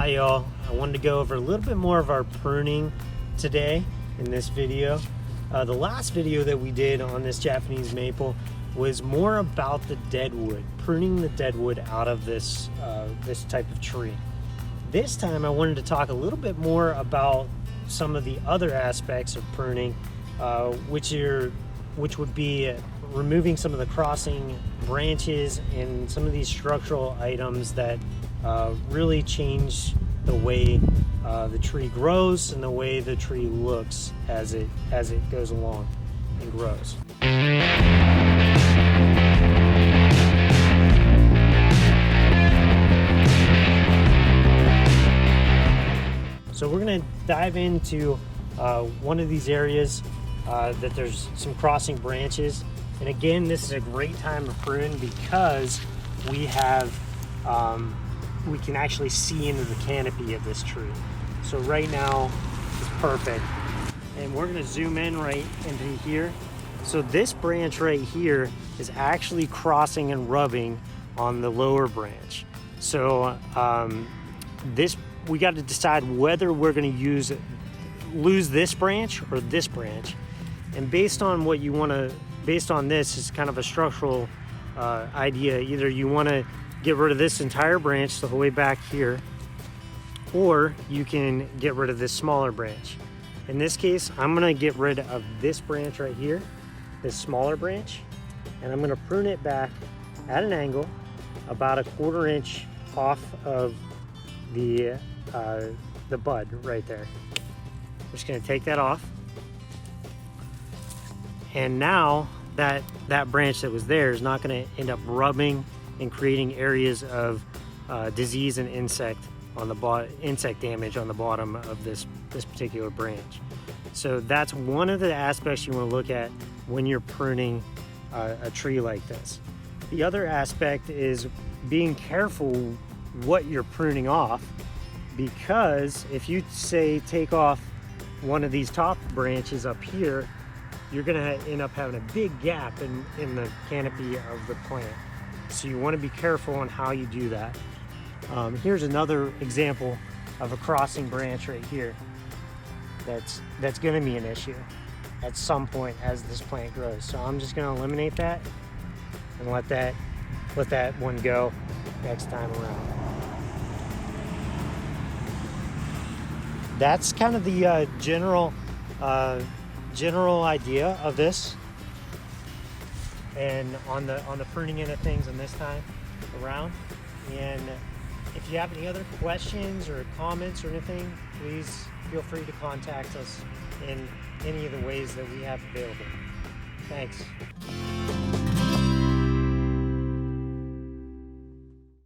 Hi y'all, I wanted to go over a little bit more of our pruning today in this video. The last video that we did on this Japanese maple was more about the dead wood, pruning the dead wood out of this type of tree. This time I wanted to talk a little bit more about some of the other aspects of pruning, which would be removing some of the crossing branches and some of these structural items that really change the way the tree grows and the way the tree looks as it goes along and grows. So we're going to dive into one of these areas that there's some crossing branches. And again, this is a great time to prune because we can actually see into the canopy of this tree. So right now is perfect. And we're going to zoom in right into here. So this branch right here is actually crossing and rubbing on the lower branch. So we got to decide whether we're going to lose this branch or this branch. And based on what you want to, based on this is kind of a structural idea. Either you want to get rid of this entire branch the whole way back here, or you can get rid of this smaller branch. In this case, I'm going to get rid of this branch right here, this smaller branch, and I'm going to prune it back at an angle about 1/4 inch off of the bud right there. I'm just going to take that off. And now that branch that was there is not going to end up rubbing and creating areas of disease and insect damage on the bottom of this particular branch. So that's one of the aspects you want to look at when you're pruning a tree like this. The other aspect is being careful what you're pruning off, because if you say take off one of these top branches up here, you're going to end up having a big gap in the canopy of the plant. So you want to be careful on how you do that. Here's another example of a crossing branch right here that's going to be an issue at some point as this plant grows. So I'm just going to eliminate that and let that one go next time around. That's kind of the general idea of this, and on the pruning end of things on this time around. And if you have any other questions or comments or anything, please feel free to contact us in any of the ways that we have available. Thanks.